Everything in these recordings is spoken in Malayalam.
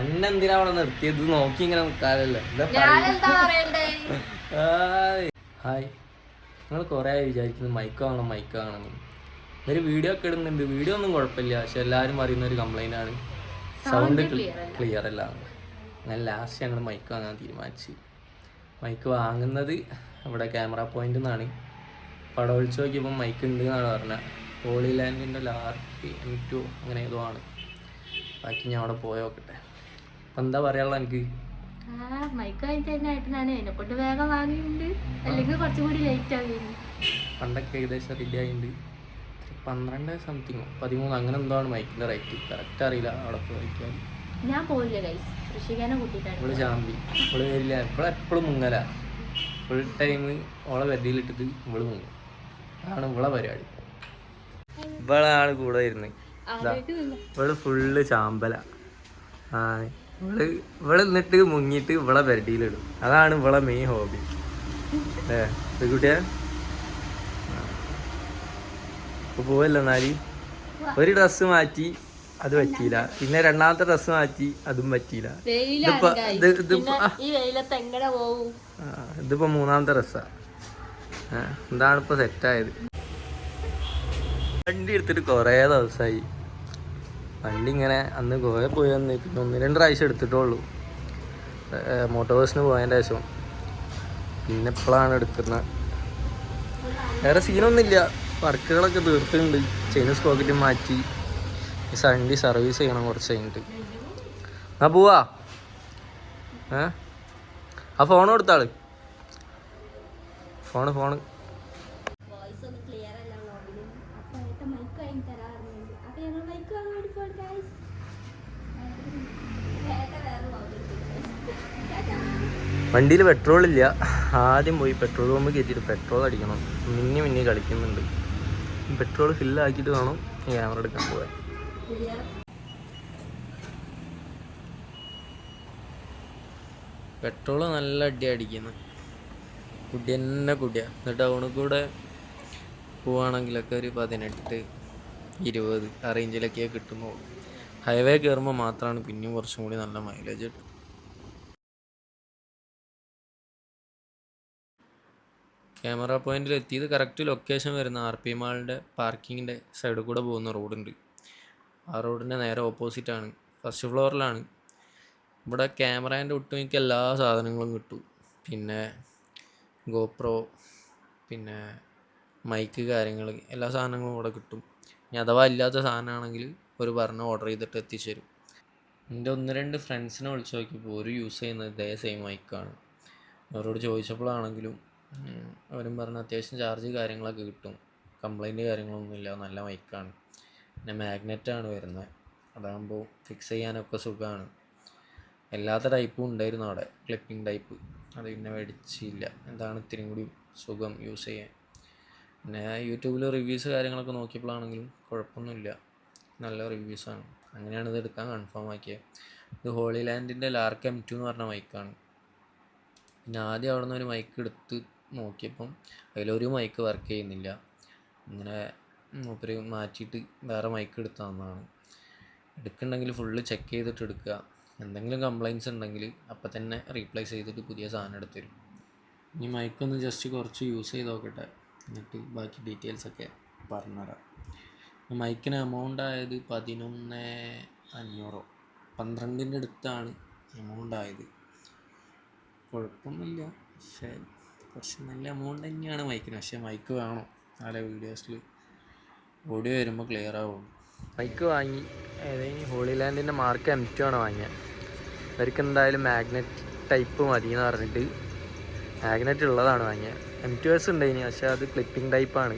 അന്നെന്തിനാ അവിടെ നിർത്തിയത്? നോക്കി ഇങ്ങനെ നിൽക്കാനല്ലോ. ഹായ്, നിങ്ങൾ കുറേ വിചാരിക്കുന്നത് മൈക്ക് വാങ്ങണം. ഒരു വീഡിയോ ഒക്കെ ഇടുന്നുണ്ട്. വീഡിയോ ഒന്നും കുഴപ്പമില്ല, പക്ഷെ എല്ലാവരും പറയുന്ന ഒരു കംപ്ലൈൻ്റ് ആണ്, സൗണ്ട് ക്ലിയർ അല്ല. ഞാൻ ലാസ്റ്റ് ഞങ്ങൾ മൈക്ക് വാങ്ങാൻ തീരുമാനിച്ചു. മൈക്ക് വാങ്ങുന്നത് ഇവിടെ ക്യാമറ പോയിന്റിൽ നിന്നാണ്. പടം വിളിച്ച് നോക്കിയപ്പോൾ മൈക്ക് ഉണ്ട് എന്നാണ് പറഞ്ഞത്. ഹോളി ലാൻഡിൻ്റെ ലാർക്ക് M2 അങ്ങനെ ഏതോ ആണ്. ബാക്കി ഞാൻ അവിടെ പോയി നോക്കട്ടെ. അപ്പം എന്താ പറയാനുള്ള എനിക്ക്? പണ്ടൊക്കെ ഏകദേശം റെഡി ആയിട്ടുണ്ട്. 12 സംതിങ് 13 അങ്ങനെ എന്തോ ആണ് മൈക്കിൻ്റെ റേറ്റ്. കറക്റ്റ് അറിയില്ല. അവിടെ പോയിക്കാൻ ഞാൻ പോയില്ല. ഇവള് ചാമ്പി, ഇവള് വരില്ല. ഇവളെപ്പോഴും മുങ്ങല. ഫുൾ ടൈം ഓളെ വെടിയിലിട്ടിട്ട് ഇവള് മുങ്ങും. അതാണ് ഇവളെ പരിപാടി. ഇവളാണ് കൂടെ ഇരുന്ന്. ഇവള് ഫുള്ള് ചാമ്പല. ഇവള് എന്നിട്ട് മുങ്ങിയിട്ട് ഇവളെ വെടിയിലിടും. അതാണ് ഇവളെ മെയിൻ ഹോബി. കുട്ടിയാ ഇപ്പൊ പോവല്ലോ. എന്നാല് ഒരു ഡ്രസ്സ് മാറ്റി, അത് പറ്റിയില്ല. പിന്നെ രണ്ടാമത്തെ ഡ്രസ്സ് മാറ്റി, അതും പറ്റിയില്ല. ഇതിപ്പോ മൂന്നാമത്തെ ഡ്രസ്സാ. എന്താണ് ഇപ്പൊ സെറ്റായത്? വണ്ടി എടുത്തിട്ട് കൊറേ ദിവസമായി. വണ്ടി ഇങ്ങനെ അന്ന് ഗോവയിൽ പോയി വന്ന് പിന്നെ 1-2 പ്രാവശ്യം എടുത്തിട്ടുള്ളൂ. മോട്ടോഴ്സിന് പോയതിൻ്റെ ശേഷം പിന്നെ ഇപ്പോഴാണ് എടുക്കുന്നത്. വേറെ സീനൊന്നുമില്ല. വർക്കുകളൊക്കെ തീർത്തിട്ടുണ്ട്. ചെയിൻ സ്പോക്കറ്റ് മാറ്റി, സൺഡി സർവീസ് ചെയ്യണം കുറച്ച് കഴിഞ്ഞിട്ട്. ആ പോവാ. ആ ഫോൺ കൊടുത്താള്. ഫോണ് വണ്ടിയിൽ പെട്രോൾ ഇല്ല. ആദ്യം പോയി പെട്രോൾ പമ്പ് കയറ്റിയിട്ട് പെട്രോൾ അടിക്കണം. മിന്നി കളിക്കുന്നുണ്ട്. പെട്രോൾ ഫില്ലാക്കിയിട്ട് വേണം ക്യാമറ എടുക്കാൻ പോകാൻ. പെട്രോള് നല്ല അടിക്കുന്നു. കുടിയ. എന്നിട്ട് ടൗണിൽ കൂടെ പോവുകയാണെങ്കിലൊക്കെ ഒരു 18-20 ആ റേഞ്ചിലൊക്കെ കിട്ടുമ്പോൾ, ഹൈവേ കയറുമ്പോൾ മാത്രമാണ് പിന്നെയും കുറച്ചും കൂടി നല്ല മൈലേജ് കിട്ടും. ക്യാമറ പോയിന്റിൽ എത്തിയത് കറക്റ്റ് ലൊക്കേഷൻ വരുന്ന RP മാളിൻ്റെ പാർക്കിങ്ങിൻ്റെ സൈഡിൽ കൂടെ പോകുന്ന റോഡുണ്ട്. ആ റോഡിൻ്റെ നേരെ ഓപ്പോസിറ്റാണ്. ഫസ്റ്റ് ഫ്ലോറിലാണ്. ഇവിടെ ക്യാമറേൻ്റെ ഒട്ടുമിക്ക എല്ലാ സാധനങ്ങളും കിട്ടും. പിന്നെ GoPro, പിന്നെ മൈക്ക്, കാര്യങ്ങൾ എല്ലാ സാധനങ്ങളും ഇവിടെ കിട്ടും. ഇനി അഥവാ ഇല്ലാത്ത സാധനമാണെങ്കിൽ ഒരു ഓർഡർ ചെയ്തിട്ട് എത്തിച്ചു തരും. എൻ്റെ 1-2 ഫ്രണ്ട്സിനെ വിളിച്ച് നോക്കിയപ്പോൾ ഒരു യൂസ് ചെയ്യുന്നത് ഇതേ സെയിം മൈക്കാണ്. അവരോട് ചോദിച്ചപ്പോഴാണെങ്കിലും അവരും പറഞ്ഞ അത്യാവശ്യം ചാർജ് കാര്യങ്ങളൊക്കെ കിട്ടും. കംപ്ലൈൻറ്റ് കാര്യങ്ങളൊന്നുമില്ല. നല്ല മൈക്കാണ്. പിന്നെ മാഗ്നറ്റാണ് വരുന്നത്. അതാകുമ്പോൾ ഫിക്സ് ചെയ്യാനൊക്കെ സുഖമാണ്. എല്ലാത്ത ടൈപ്പും ഉണ്ടായിരുന്നു അവിടെ. ക്ലിപ്പിംഗ് ടൈപ്പ് അത് പിന്നെ മേടിച്ചില്ല. എന്താണ് ഇത്തിരി കൂടി സുഖം യൂസ് ചെയ്യാൻ. പിന്നെ യൂട്യൂബിൽ റിവ്യൂസ് കാര്യങ്ങളൊക്കെ നോക്കിയപ്പോഴാണെങ്കിലും കുഴപ്പമൊന്നുമില്ല. നല്ല റിവ്യൂസാണ്. അങ്ങനെയാണ് ഇത് എടുക്കാൻ കൺഫേം ആക്കിയത്. ഇത് ഹോളി ലാൻഡിൻ്റെ ലാർക്ക് M2 എന്ന് പറഞ്ഞ മൈക്കാണ്. പിന്നെ ആദ്യം അവിടെ നിന്ന് ഒരു മൈക്ക് എടുത്ത് നോക്കിയപ്പം അതിലൊരു മൈക്ക് വർക്ക് ചെയ്യുന്നില്ല. ഇങ്ങനെ മൂപ്പര് മാറ്റിയിട്ട് വേറെ മൈക്ക് എടുത്ത് തന്നതാണ്. എടുക്കുന്നുണ്ടെങ്കിൽ ഫുള്ള് ചെക്ക് ചെയ്തിട്ട് എടുക്കുക. എന്തെങ്കിലും കംപ്ലൈൻറ്റ്സ് ഉണ്ടെങ്കിൽ അപ്പം തന്നെ റീപ്ലേസ് ചെയ്തിട്ട് പുതിയ സാധനം എടുത്ത് തരും. ഇനി മൈക്കൊന്ന് ജസ്റ്റ് കുറച്ച് യൂസ് ചെയ്ത് നോക്കട്ടെ, എന്നിട്ട് ബാക്കി ഡീറ്റെയിൽസൊക്കെ പറഞ്ഞുതരാം. മൈക്കിന് എമൗണ്ട് ആയത് 11,500, 12ൻ്റെ അടുത്താണ് എമൗണ്ട് ആയത്. കുഴപ്പമൊന്നുമില്ല, പക്ഷേ കുറച്ച് നല്ല എമൗണ്ട് തന്നെയാണ് മൈക്കിന്. പക്ഷേ മൈക്ക് വേണം, നല്ല വീഡിയോസിൽ ഓഡിയോ വരുമ്പോൾ ക്ലിയർ ആവുള്ളൂ. മൈക്ക് വാങ്ങി. ഏതെങ്കിലും ഹോളി ലാൻഡിൻ്റെ മാർക്ക് M2 ആണ് വാങ്ങിയത്. അവർക്ക് എന്തായാലും മാഗ്നറ്റ് ടൈപ്പ് മതി എന്ന് പറഞ്ഞിട്ട് മാഗ്നറ്റ് ഉള്ളതാണ് വാങ്ങിയത്. M2S ഉണ്ടായിനി, പക്ഷേ അത് ക്ലിപ്പിംഗ് ടൈപ്പാണ്.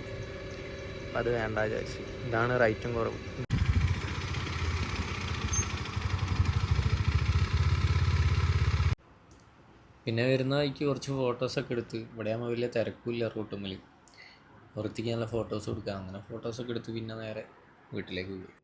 അപ്പം അത് വേണ്ട വിചാരിച്ചു. ഇതാണ് റേറ്റും കുറവ്. പിന്നെ വരുന്ന വഴിക്ക് കുറച്ച് ഫോട്ടോസൊക്കെ എടുത്ത്, ഇവിടെ ആകുമ്പോൾ വലിയ തിരക്കില്ല. റൂട്ടുമ്മിൽ പുറത്തേക്ക് നല്ല ഫോട്ടോസ് കൊടുക്കുക. അങ്ങനെ ഫോട്ടോസൊക്കെ എടുത്ത് പിന്നെ നേരെ വീട്ടിലേക്ക് പോയി.